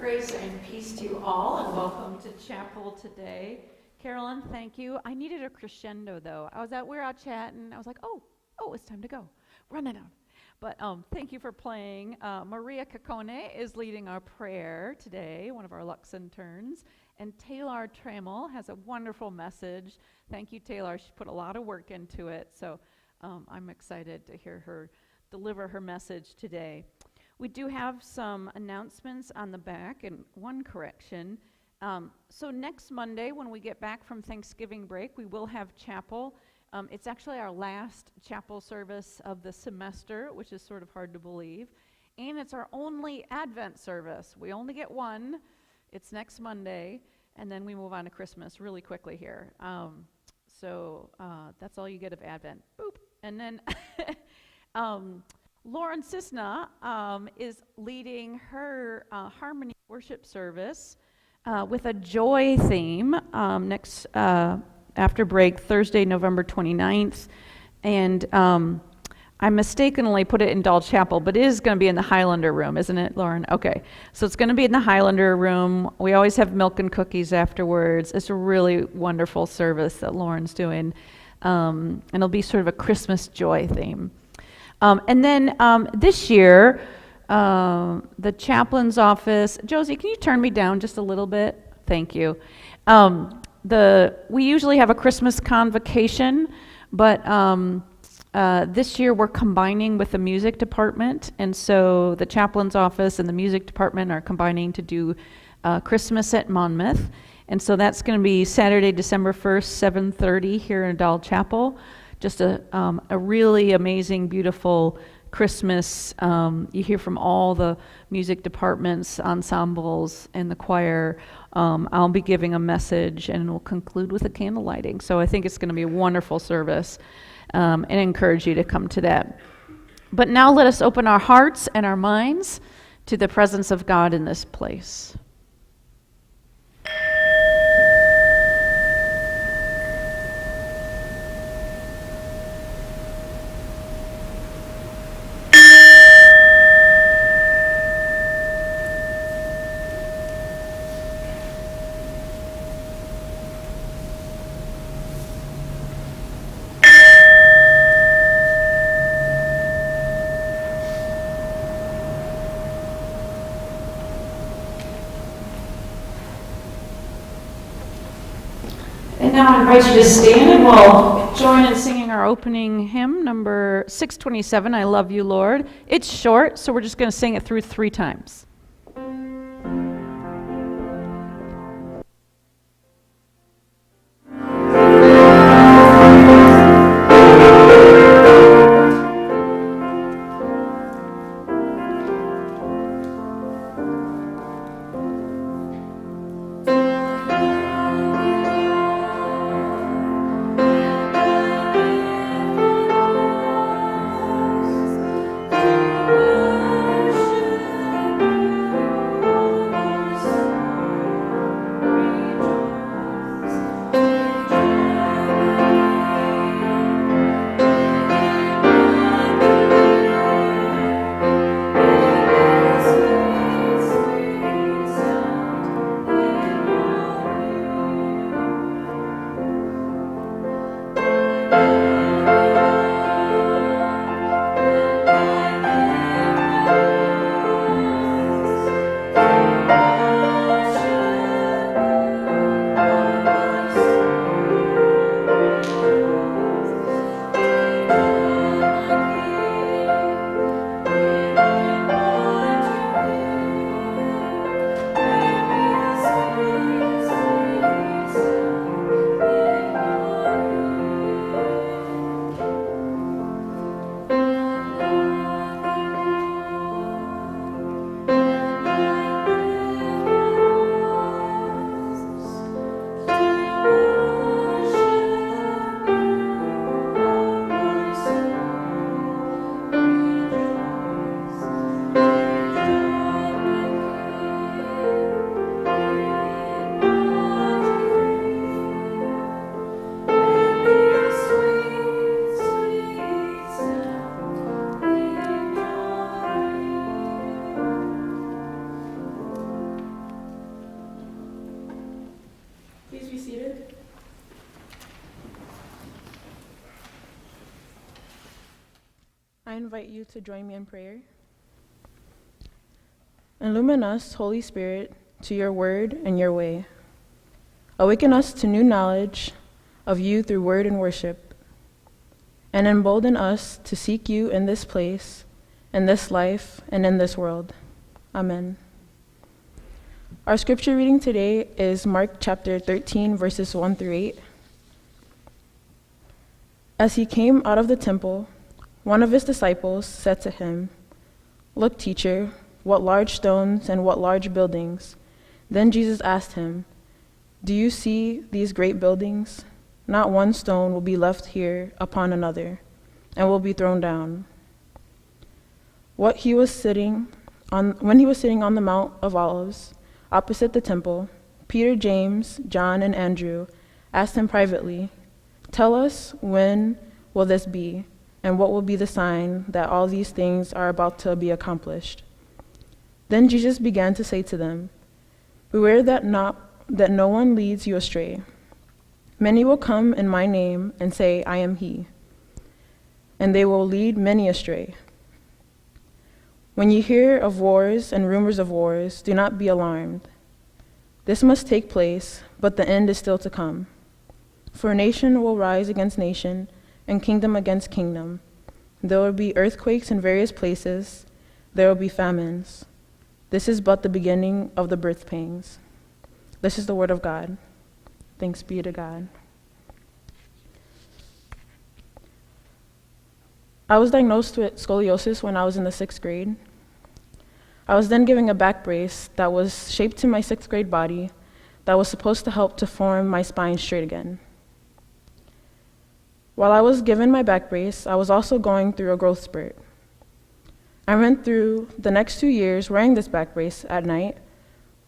Grace and peace to you all, and welcome to chapel today. Carolyn, thank you. I needed a crescendo, though. We were out chatting. I was like, oh, it's time to go. Run it out. But thank you for playing. Maria Caccone is leading our prayer today, one of our Lux interns. And Taylor Trammell has a wonderful message. Thank you, Taylor. She put a lot of work into it, so I'm excited to hear her deliver her message today. We do have some announcements on the back and one correction. So next Monday, when we get back from Thanksgiving break, we will have chapel. It's actually our last chapel service of the semester, which is sort of hard to believe. And it's our only Advent service. We only get one. It's next Monday, and then we move on to Christmas really quickly here. So that's all you get of Advent. Boop. And then Lauren Cisna is leading her Harmony worship service with a joy theme next after break, Thursday, November 29th. And I mistakenly put it in Dahl Chapel, but it is going to be in the Highlander room, isn't it, Lauren? Okay, so it's going to be in the Highlander room. We always have milk and cookies afterwards. It's a really wonderful service that Lauren's doing. And it'll be sort of a Christmas joy theme. And then this year, the chaplain's office, Josie, can you turn me down just a little bit? Thank you. We usually have a Christmas convocation, but this year we're combining with the music department, and so the chaplain's office and the music department are combining to do Christmas at Monmouth, and so that's going to be Saturday, December 1st, 7:30 here in Dahl Chapel. Just a really amazing, beautiful Christmas. You hear from all the music departments, ensembles, and the choir. I'll be giving a message, and we'll conclude with a candle lighting. So I think it's going to be a wonderful service, and I encourage you to come to that. But now let us open our hearts and our minds to the presence of God in this place. Now I invite you to stand, and we'll join in singing our opening hymn, number 627, I Love You, Lord. It's short, so we're just going to sing it through 3 times. I invite you to join me in prayer. Illumine us, Holy Spirit, to your word and your way. Awaken us to new knowledge of you through word and worship, and embolden us to seek you in this place, in this life, and in this world. Amen. Our scripture reading today is Mark chapter 13, verses 1 through 8. As he came out of the temple, one of his disciples said to him, "Look, teacher, what large stones and what large buildings." Then Jesus asked him, "Do you see these great buildings? Not one stone will be left here upon another, and will be thrown down." When he was sitting on the Mount of Olives, opposite the temple, Peter, James, John, and Andrew asked him privately, "Tell us, when will this be, and what will be the sign that all these things are about to be accomplished?" Then Jesus began to say to them, "Beware that no one leads you astray. Many will come in my name and say, 'I am he,' and they will lead many astray. When you hear of wars and rumors of wars, do not be alarmed. This must take place, but the end is still to come. For nation will rise against nation, and kingdom against kingdom. There will be earthquakes in various places. There will be famines. This is but the beginning of the birth pangs." This is the word of God. Thanks be to God. I was diagnosed with scoliosis when I was in the 6th grade. I was then given a back brace that was shaped to my 6th grade body that was supposed to help to form my spine straight again. While I was given my back brace, I was also going through a growth spurt. I went through the next 2 years wearing this back brace at night,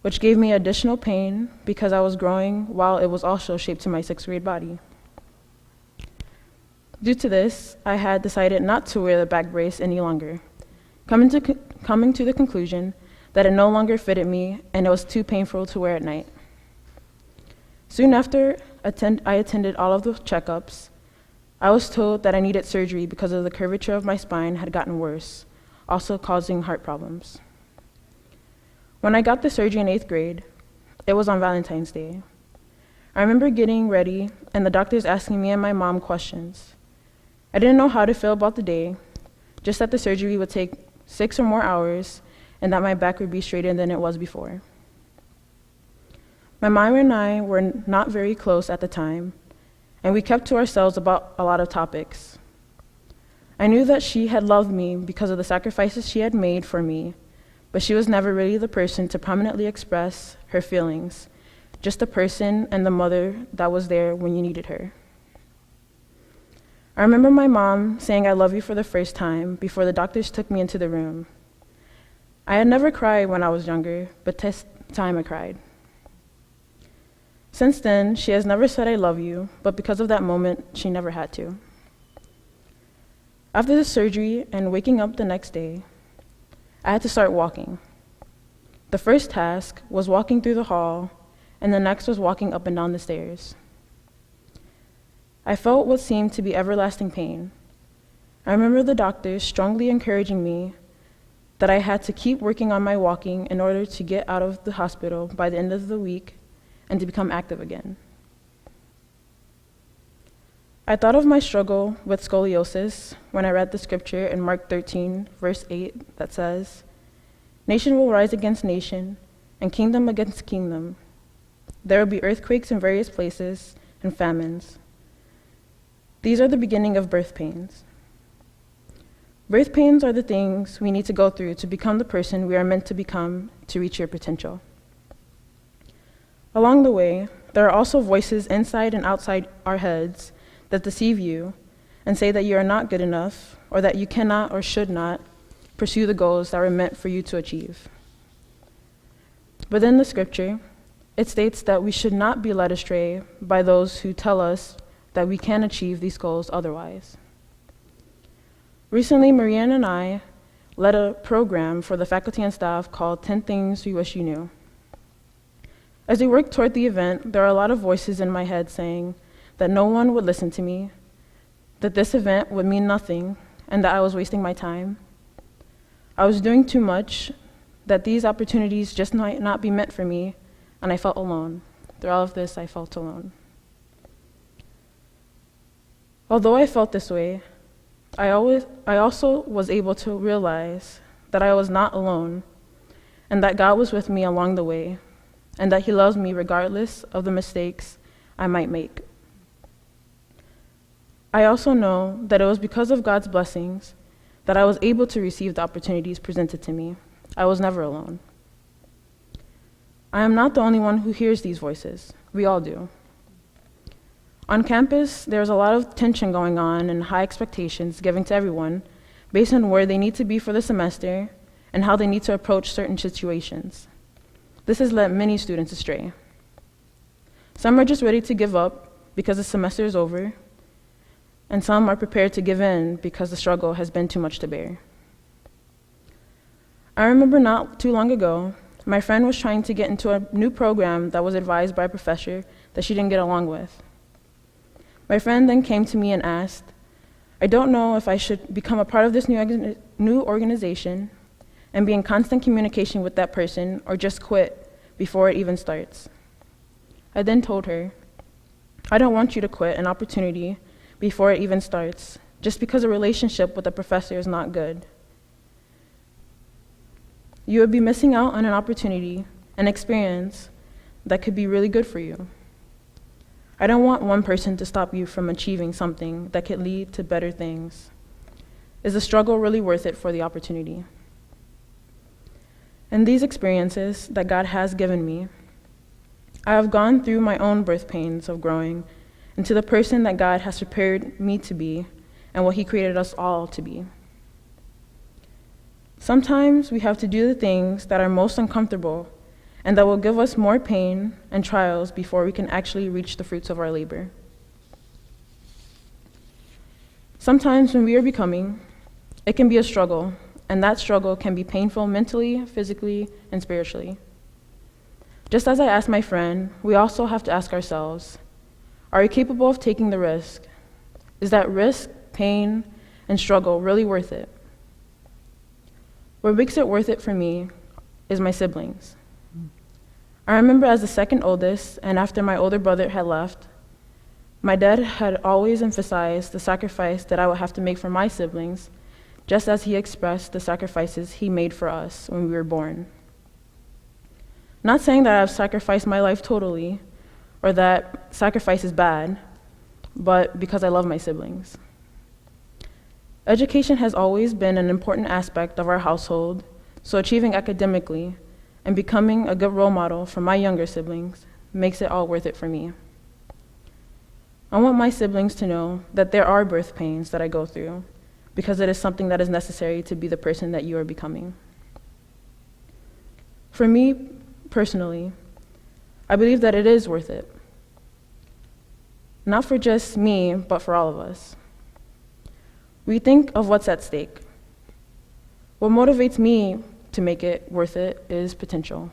which gave me additional pain because I was growing while it was also shaped to my 6th grade body. Due to this, I had decided not to wear the back brace any longer, coming to the conclusion that it no longer fitted me and it was too painful to wear at night. Soon after I attended all of the checkups, I was told that I needed surgery because of the curvature of my spine had gotten worse, also causing heart problems. When I got the surgery in 8th grade, it was on Valentine's Day. I remember getting ready and the doctors asking me and my mom questions. I didn't know how to feel about the day, just that the surgery would take 6 or more hours and that my back would be straighter than it was before. My mom and I were not very close at the time, and we kept to ourselves about a lot of topics. I knew that she had loved me because of the sacrifices she had made for me, but she was never really the person to prominently express her feelings, just the person and the mother that was there when you needed her. I remember my mom saying "I love you" for the first time before the doctors took me into the room. I had never cried when I was younger, but this time I cried. Since then, she has never said "I love you," but because of that moment, she never had to. After the surgery and waking up the next day, I had to start walking. The first task was walking through the hall, and the next was walking up and down the stairs. I felt what seemed to be everlasting pain. I remember the doctors strongly encouraging me that I had to keep working on my walking in order to get out of the hospital by the end of the week and to become active again. I thought of my struggle with scoliosis when I read the scripture in Mark 13, verse 8, that says, "Nation will rise against nation, and kingdom against kingdom. There will be earthquakes in various places and famines. These are the beginning of birth pains." Birth pains are the things we need to go through to become the person we are meant to become to reach your potential. Along the way, there are also voices inside and outside our heads that deceive you and say that you are not good enough or that you cannot or should not pursue the goals that were meant for you to achieve. But in the scripture, it states that we should not be led astray by those who tell us that we can achieve these goals otherwise. Recently, Marianne and I led a program for the faculty and staff called 10 Things We Wish You Knew. As we worked toward the event, there are a lot of voices in my head saying that no one would listen to me, that this event would mean nothing, and that I was wasting my time. I was doing too much, that these opportunities just might not be meant for me, and I felt alone. Through all of this, I felt alone. Although I felt this way, I also was able to realize that I was not alone, and that God was with me along the way, and that He loves me regardless of the mistakes I might make. I also know that it was because of God's blessings that I was able to receive the opportunities presented to me. I was never alone. I am not the only one who hears these voices. We all do. On campus, there's a lot of tension going on and high expectations given to everyone based on where they need to be for the semester and how they need to approach certain situations. This has led many students astray. Some are just ready to give up because the semester is over, and some are prepared to give in because the struggle has been too much to bear. I remember not too long ago, my friend was trying to get into a new program that was advised by a professor that she didn't get along with. My friend then came to me and asked, I don't know if I should become a part of this new organization and be in constant communication with that person or just quit before it even starts. I then told her, I don't want you to quit an opportunity before it even starts, just because a relationship with a professor is not good. You would be missing out on an opportunity, an experience that could be really good for you. I don't want one person to stop you from achieving something that could lead to better things. Is the struggle really worth it for the opportunity? In these experiences that God has given me, I have gone through my own birth pains of growing into the person that God has prepared me to be and what He created us all to be. Sometimes we have to do the things that are most uncomfortable and that will give us more pain and trials before we can actually reach the fruits of our labor. Sometimes when we are becoming, it can be a struggle, and that struggle can be painful mentally, physically, and spiritually. Just as I asked my friend, we also have to ask ourselves, are we capable of taking the risk? Is that risk, pain, and struggle really worth it? What makes it worth it for me is my siblings. I remember as the second oldest, and after my older brother had left, my dad had always emphasized the sacrifice that I would have to make for my siblings, just as he expressed the sacrifices he made for us when we were born. Not saying that I've sacrificed my life totally, or that sacrifice is bad, but because I love my siblings. Education has always been an important aspect of our household, so achieving academically and becoming a good role model for my younger siblings makes it all worth it for me. I want my siblings to know that there are birth pains that I go through because it is something that is necessary to be the person that you are becoming. For me, personally, I believe that it is worth it. Not for just me, but for all of us. We think of what's at stake. What motivates me to make it worth it is potential.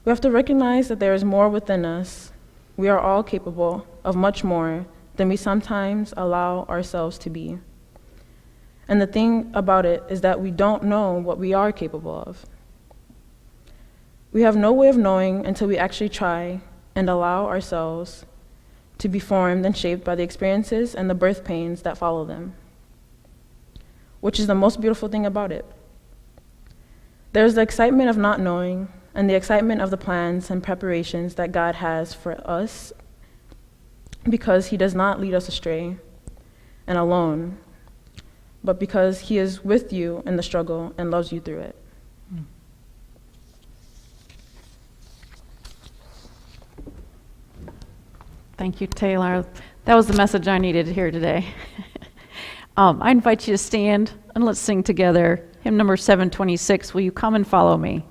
We have to recognize that there is more within us. We are all capable of much more than we sometimes allow ourselves to be. And the thing about it is that we don't know what we are capable of. We have no way of knowing until we actually try and allow ourselves to be formed and shaped by the experiences and the birth pains that follow them, which is the most beautiful thing about it. There's the excitement of not knowing and the excitement of the plans and preparations that God has for us because He does not lead us astray and alone, but because He is with you in the struggle and loves you through it. Thank you, Taylor. That was the message I needed to hear today. I invite you to stand and let's sing together hymn number 726, Will You Come and Follow Me?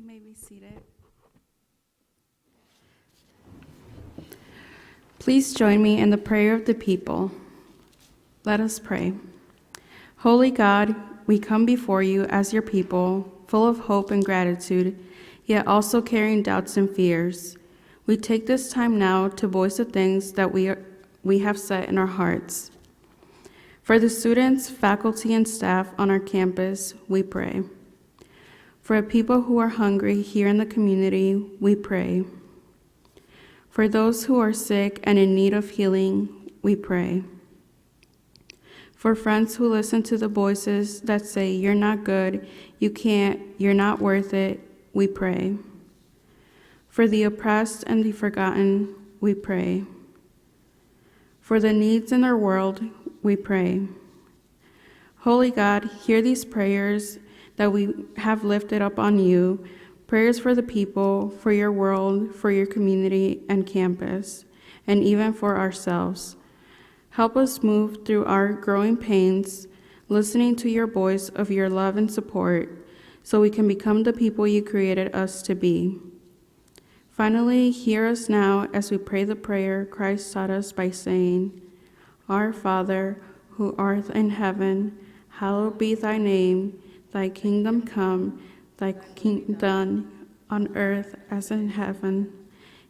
may be seated. Please join me in the prayer of the people. Let us pray. Holy God, we come before you as your people, full of hope and gratitude, yet also carrying doubts and fears. We take this time now to voice the things that we have set in our hearts. For the students, faculty, and staff on our campus, we pray. For people who are hungry here in the community, we pray. For those who are sick and in need of healing, we pray. For friends who listen to the voices that say, "You're not good, you can't, you're not worth it," we pray. For the oppressed and the forgotten, we pray. For the needs in our world, we pray. Holy God, hear these prayers that we have lifted up on you, prayers for the people, for your world, for your community and campus, and even for ourselves. Help us move through our growing pains, listening to your voice of your love and support, so we can become the people you created us to be. Finally, hear us now as we pray the prayer Christ taught us by saying, "Our Father, who art in heaven, hallowed be thy name. Thy kingdom come, thy kingdom done, on earth as in heaven.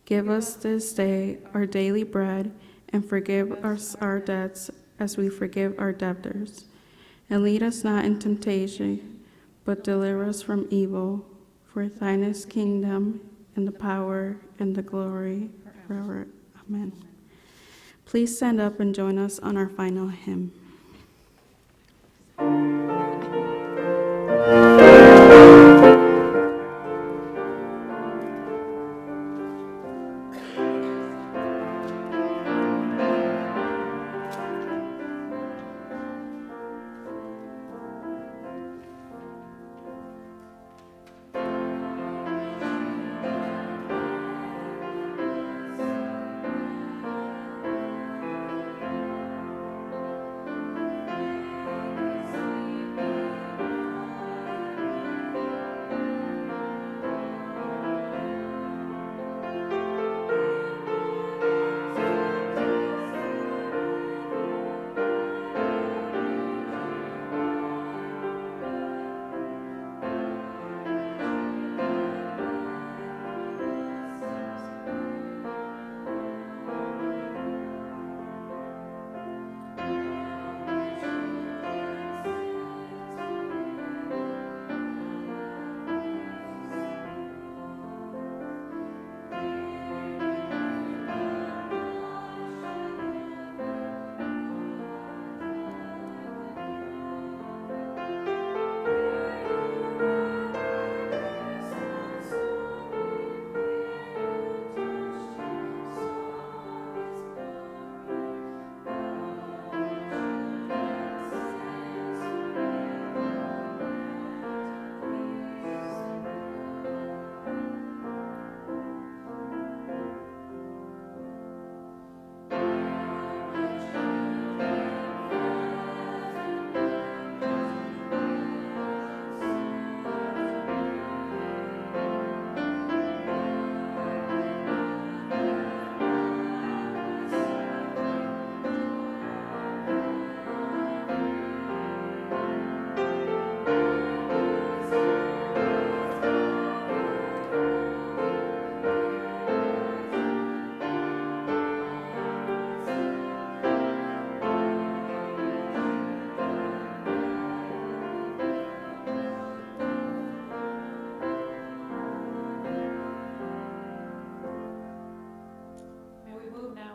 Give us this day our daily bread, and forgive us our debts as we forgive our debtors. And lead us not into temptation, but deliver us from evil. For thine is kingdom, and the power, and the glory forever. Amen." Please stand up and join us on our final hymn.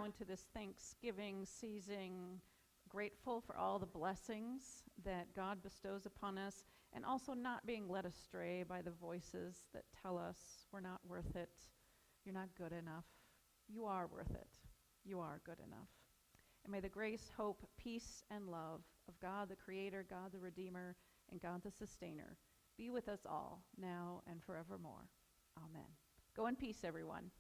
Into this Thanksgiving season, grateful for all the blessings that God bestows upon us, and also not being led astray by the voices that tell us we're not worth it, you're not good enough. You are worth it. You are good enough. And may the grace, hope, peace, and love of God the Creator, God the Redeemer, and God the Sustainer be with us all, now and forevermore. Amen. Go in peace, everyone.